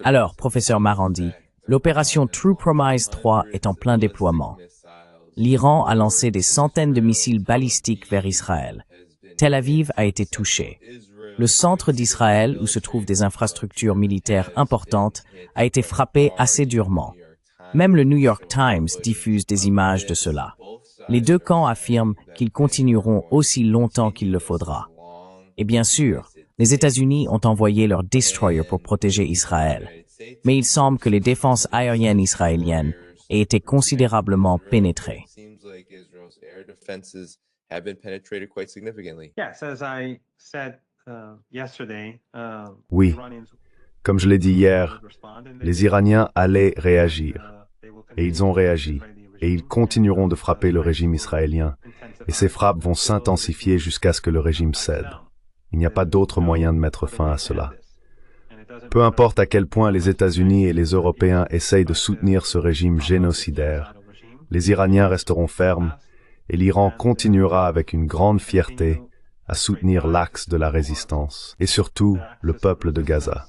Alors, professeur Marandi, l'opération True Promise 3 est en plein déploiement. L'Iran a lancé des centaines de missiles balistiques vers Israël. Tel Aviv a été touché. Le centre d'Israël, où se trouvent des infrastructures militaires importantes, a été frappé assez durement. Même le New York Times diffuse des images de cela. Les deux camps affirment qu'ils continueront aussi longtemps qu'il le faudra. Et bien sûr, les États-Unis ont envoyé leurs destroyers pour protéger Israël. Mais il semble que les défenses aériennes israéliennes aient été considérablement pénétrées. Oui, comme je l'ai dit hier, les Iraniens allaient réagir. Et ils ont réagi. Et ils continueront de frapper le régime israélien. Et ces frappes vont s'intensifier jusqu'à ce que le régime cède. Il n'y a pas d'autre moyen de mettre fin à cela. Peu importe à quel point les États-Unis et les Européens essayent de soutenir ce régime génocidaire, les Iraniens resteront fermes et l'Iran continuera avec une grande fierté à soutenir l'axe de la résistance et surtout le peuple de Gaza.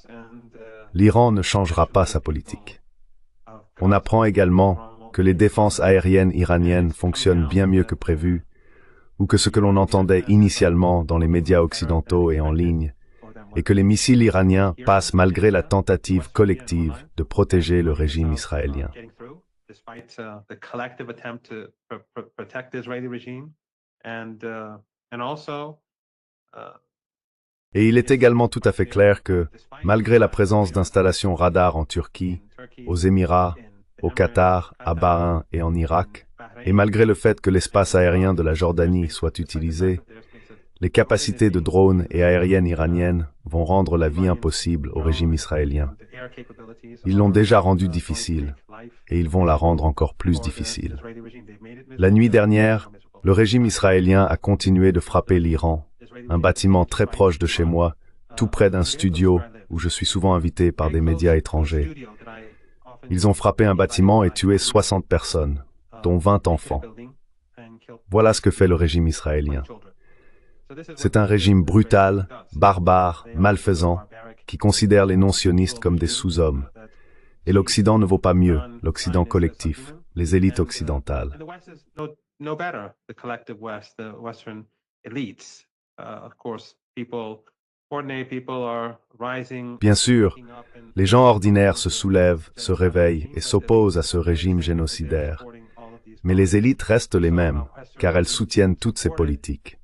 L'Iran ne changera pas sa politique. On apprend également que les défenses aériennes iraniennes fonctionnent bien mieux que prévu, ou que ce que l'on entendait initialement dans les médias occidentaux et en ligne, et que les missiles iraniens passent malgré la tentative collective de protéger le régime israélien. Et il est également tout à fait clair que, malgré la présence d'installations radars en Turquie, aux Émirats, au Qatar, à Bahreïn et en Irak, et malgré le fait que l'espace aérien de la Jordanie soit utilisé, les capacités de drones et aériennes iraniennes vont rendre la vie impossible au régime israélien. Ils l'ont déjà rendue difficile, et ils vont la rendre encore plus difficile. La nuit dernière, le régime israélien a continué de frapper l'Iran, un bâtiment très proche de chez moi, tout près d'un studio où je suis souvent invité par des médias étrangers. Ils ont frappé un bâtiment et tué 60 personnes, dont 20 enfants. Voilà ce que fait le régime israélien. C'est un régime brutal, barbare, malfaisant, qui considère les non-sionistes comme des sous-hommes. Et l'Occident ne vaut pas mieux, l'Occident collectif, les élites occidentales. Bien sûr, les gens ordinaires se soulèvent, se réveillent et s'opposent à ce régime génocidaire. Mais les élites restent les mêmes, car elles soutiennent toutes ces politiques.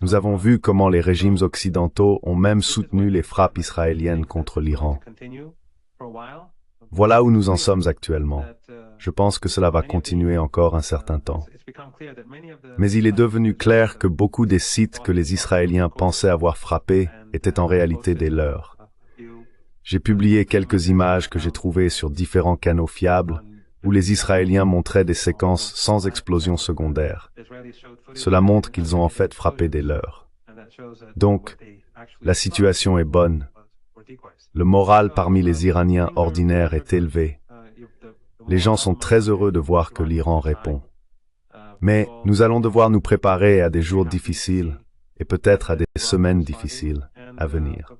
Nous avons vu comment les régimes occidentaux ont même soutenu les frappes israéliennes contre l'Iran. Voilà où nous en sommes actuellement. Je pense que cela va continuer encore un certain temps. Mais il est devenu clair que beaucoup des sites que les Israéliens pensaient avoir frappés étaient en réalité des leurs. J'ai publié quelques images que j'ai trouvées sur différents canaux fiables où les Israéliens montraient des séquences sans explosion secondaire. Cela montre qu'ils ont en fait frappé des leurs. Donc, la situation est bonne. Le moral parmi les Iraniens ordinaires est élevé. Les gens sont très heureux de voir que l'Iran répond. Mais nous allons devoir nous préparer à des jours difficiles et peut-être à des semaines difficiles à venir.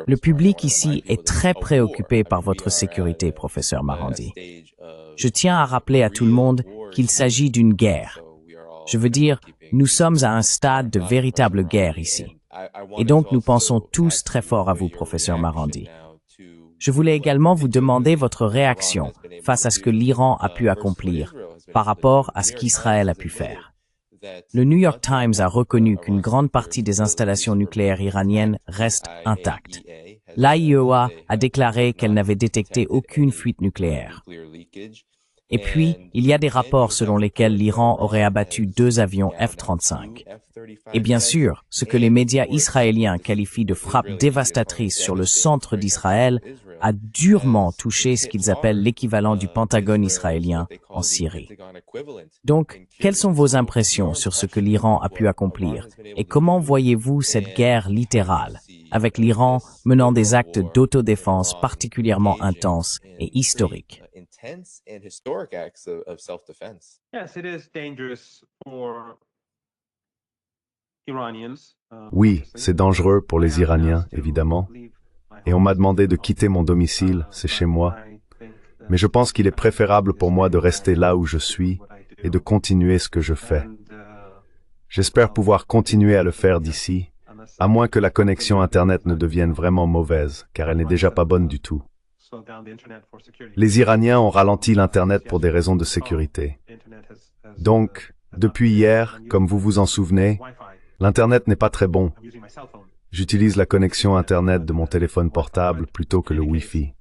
Le public ici est très préoccupé par votre sécurité, professeur Marandi. Je tiens à rappeler à tout le monde qu'il s'agit d'une guerre. Je veux dire, nous sommes à un stade de véritable guerre ici. Et donc nous pensons tous très fort à vous, professeur Marandi. Je voulais également vous demander votre réaction face à ce que l'Iran a pu accomplir par rapport à ce qu'Israël a pu faire. Le New York Times a reconnu qu'une grande partie des installations nucléaires iraniennes restent intactes. L'AIEA a déclaré qu'elle n'avait détecté aucune fuite nucléaire. Et puis, il y a des rapports selon lesquels l'Iran aurait abattu 2 avions F-35. Et bien sûr, ce que les médias israéliens qualifient de frappe dévastatrice sur le centre d'Israël a durement touché ce qu'ils appellent l'équivalent du Pentagone israélien en Syrie. Donc, quelles sont vos impressions sur ce que l'Iran a pu accomplir et comment voyez-vous cette guerre littérale, avec l'Iran menant des actes d'autodéfense particulièrement intenses et historiques? Oui, c'est dangereux pour les Iraniens, évidemment, et on m'a demandé de quitter mon domicile, c'est chez moi, mais je pense qu'il est préférable pour moi de rester là où je suis et de continuer ce que je fais. J'espère pouvoir continuer à le faire d'ici, à moins que la connexion Internet ne devienne vraiment mauvaise, car elle n'est déjà pas bonne du tout. Les Iraniens ont ralenti l'Internet pour des raisons de sécurité. Donc, depuis hier, comme vous vous en souvenez, l'Internet n'est pas très bon. J'utilise la connexion Internet de mon téléphone portable plutôt que le Wi-Fi.